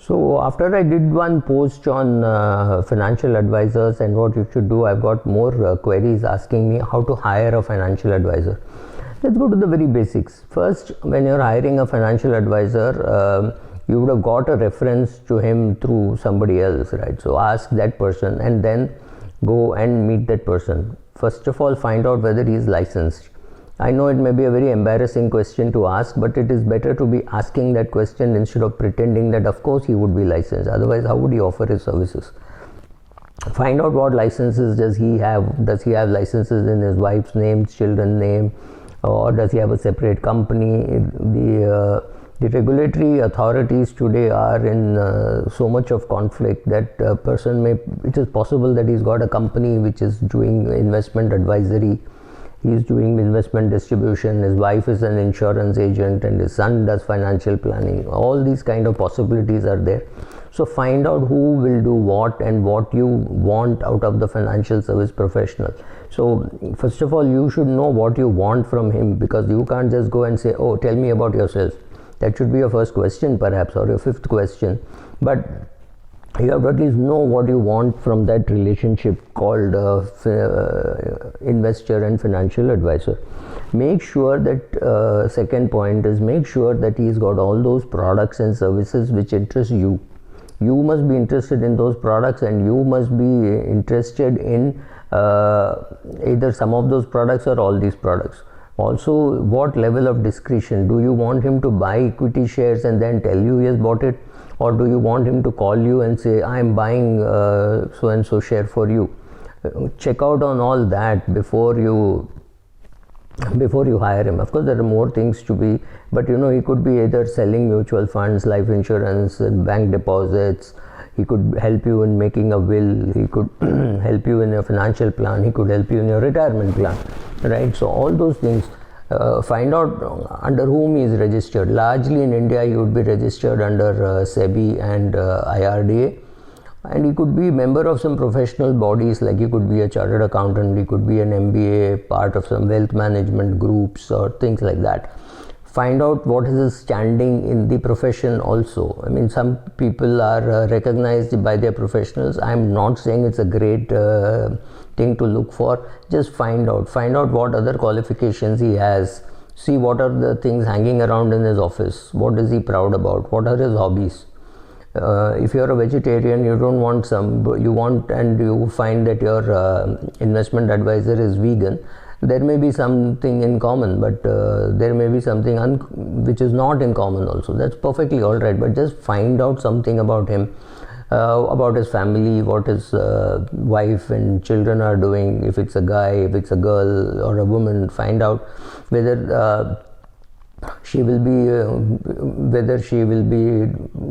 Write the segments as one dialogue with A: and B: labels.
A: So after I did one post on financial advisors and what you should do, I've got more queries asking me how to hire a financial advisor. Let's go to the very basics. First, when you're hiring a financial advisor, you would have got a reference to him through somebody else, right? So ask that person and then go and meet that person. First of all, find out whether he is licensed. I know it may be a very embarrassing question to ask, but it is better to be asking that question instead of pretending that of course he would be licensed. Otherwise, how would he offer his services? Find out what licenses does he have. Does he have licenses in his wife's name, children's name, or does he have a separate company? The regulatory authorities today are in so much of conflict that a person it is possible that he's got a company which is doing investment advisory, he's doing investment distribution, his wife is an insurance agent, and his son does financial planning. All these kind of possibilities are there. So find out who will do what and what you want out of the financial service professional. So first of all, you should know what you want from him, because you can't just go and say, oh, tell me about yourself. That should be your first question perhaps, or your fifth question. But you have to at least know what you want from that relationship called investor and financial advisor. Make sure that second point is, make sure that he's got all those products and services which interest you. You must be interested in those products, and you must be interested in either some of those products or all these products. Also, what level of discretion? Do you want him to buy equity shares and then tell you he has bought it, or do you want him to call you and say, I am buying so and so share for you? Check out on all that before you hire him. Of course, there are more things to be, but he could be either selling mutual funds, life insurance, and bank deposits. He could help you in making a will. He could help you in your financial plan. He could help you in your retirement plan, right? So all those things, find out under whom he is registered. Largely in India, he would be registered under SEBI and IRDA. And he could be a member of some professional bodies, like he could be a chartered accountant, he could be an MBA, part of some wealth management groups or things like that. Find out what is his standing in the profession also. I mean, some people are recognized by their professionals. I'm not saying it's a great thing to look for. Just find out what other qualifications he has. See what are the things hanging around in his office. What is he proud about? What are his hobbies? If you're a vegetarian, you don't want and you find that your investment advisor is vegan, there may be something in common, but there may be something which is not in common also. That's perfectly all right, but just find out something about him, about his family, what his wife and children are doing. If it's a guy, if it's a girl or a woman, find out whether she will be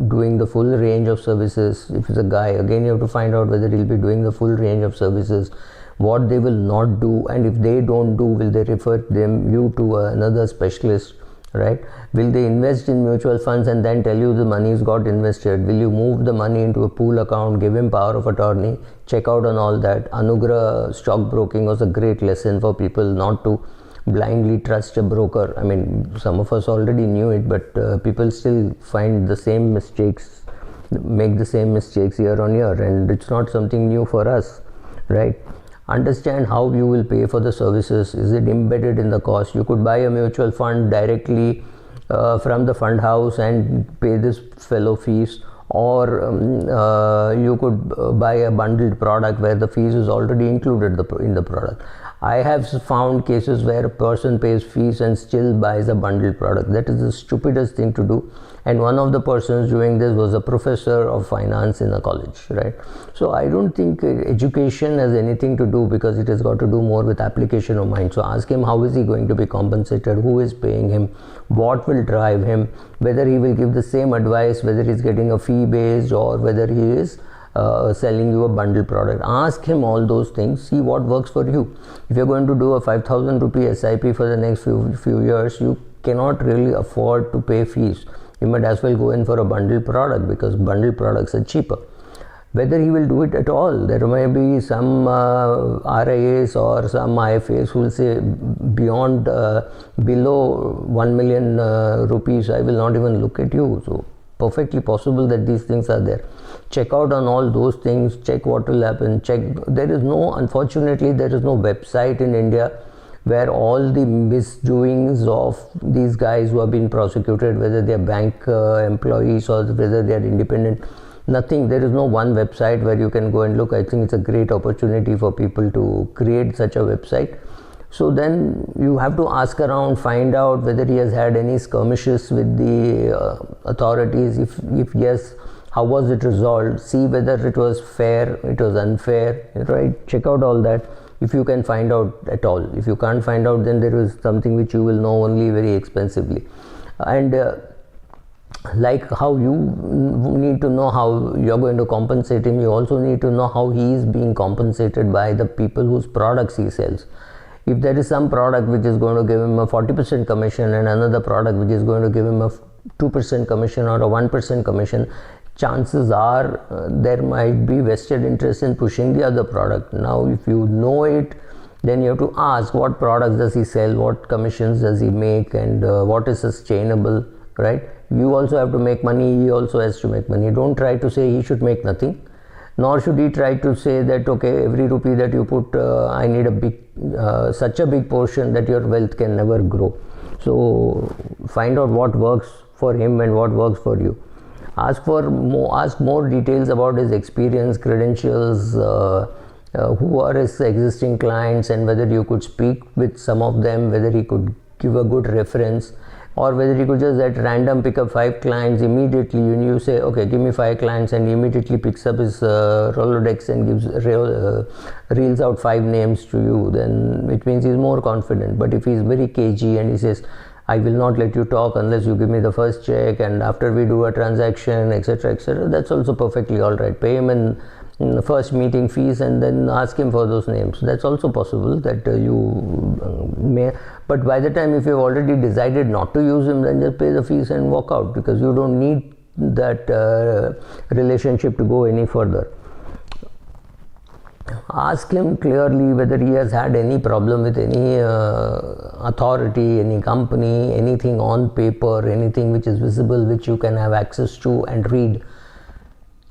A: doing the full range of services. If it's a guy, again you have to find out whether he'll be doing the full range of services, what they will not do, and if they don't do, will they refer you to another specialist, right? Will they invest in mutual funds and then tell you the money's got invested? Will you move the money into a pool account, give him power of attorney? Check out on all that. Anugrah stockbroking was a great lesson for people not to blindly trust a broker. I mean, some of us already knew it, but people still make the same mistakes year on year, and it's not something new for us, right? Understand how you will pay for the services. Is it embedded in the cost? You could buy a mutual fund directly from the fund house and pay this fellow fees, or you could buy a bundled product where the fees is already included in the product. I have found cases where a person pays fees and still buys a bundled product. That is the stupidest thing to do. And one of the persons doing this was a professor of finance in a college, right? So I don't think education has anything to do, because it has got to do more with application of mind. So ask him, how is he going to be compensated? Who is paying him? What will drive him? Whether he will give the same advice, whether he's getting a fee based or whether he is selling you a bundle product. Ask him all those things. See what works for you. If you're going to do a 5,000 rupee SIP for the next few years, you cannot really afford to pay fees. You might as well go in for a bundle product, because bundle products are cheaper. Whether he will do it at all, there may be some RIAs or some IFAs who will say below 1 million rupees, I will not even look at you. So perfectly possible that these things are there. Check out on all those things, check what will happen, check. There is no, unfortunately, there is no website in India where all the misdoings of these guys who have been prosecuted, whether they are bank employees or whether they are independent, nothing. There is no one website where you can go and look. I think it's a great opportunity for people to create such a website. So then you have to ask around, find out whether he has had any skirmishes with the authorities. If yes, how was it resolved? See whether it was fair, it was unfair, right? Check out all that if you can find out at all. If you can't find out, then there is something which you will know only very expensively. And like how you need to know how you're going to compensate him, you also need to know how he is being compensated by the people whose products he sells. If there is some product which is going to give him a 40% commission and another product which is going to give him a 2% commission or a 1% commission, chances are there might be vested interest in pushing the other product. Now if you know it, then you have to ask what products does he sell, what commissions does he make, and what is sustainable, right? You also have to make money, he also has to make money. Don't try to say he should make nothing, nor should he try to say that okay, every rupee that you put, I need a big such a big portion that your wealth can never grow. So find out what works for him and what works for you. Ask more details about his experience, credentials, who are his existing clients, and whether you could speak with some of them, whether he could give a good reference, or whether he could just at random pick up 5 clients immediately. When you say okay, give me 5 clients, and he immediately picks up his Rolodex and reels out 5 names to you, then it means he's more confident. But if he's very cagey and he says, I will not let you talk unless you give me the first check, and after we do a transaction, etc., etc., that's also perfectly all right. Pay him in the first meeting fees and then ask him for those names. That's also possible that you may. But by the time if you've already decided not to use him, then just pay the fees and walk out, because you don't need that relationship to go any further. Ask him clearly whether he has had any problem with any authority, any company, anything on paper, anything which is visible, which you can have access to and read.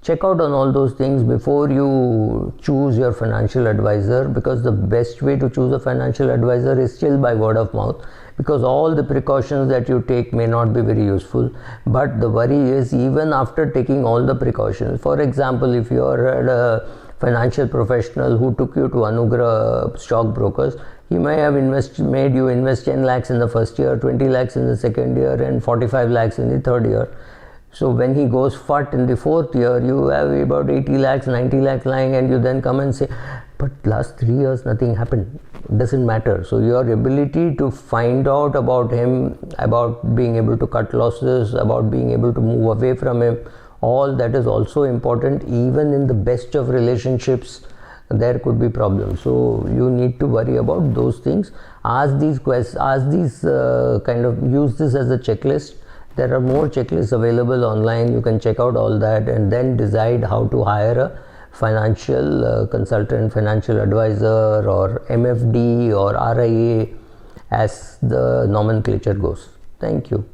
A: Check out on all those things before you choose your financial advisor, because the best way to choose a financial advisor is still by word of mouth, because all the precautions that you take may not be very useful. But the worry is, even after taking all the precautions, for example, if you are a financial professional who took you to Anugrah stockbrokers, he may have made you invest 10 lakhs in the first year, 20 lakhs in the second year, and 45 lakhs in the third year. So when he goes fat in the fourth year, you have about 80 lakhs, 90 lakhs lying, and you then come and say, but last 3 years nothing happened. It doesn't matter. So your ability to find out about him, about being able to cut losses, about being able to move away from him, all that is also important. Even in the best of relationships, there could be problems. So you need to worry about those things. Ask these questions, use this as a checklist. There are more checklists available online. You can check out all that and then decide how to hire a financial consultant, financial advisor, or MFD or RIA, as the nomenclature goes. Thank you.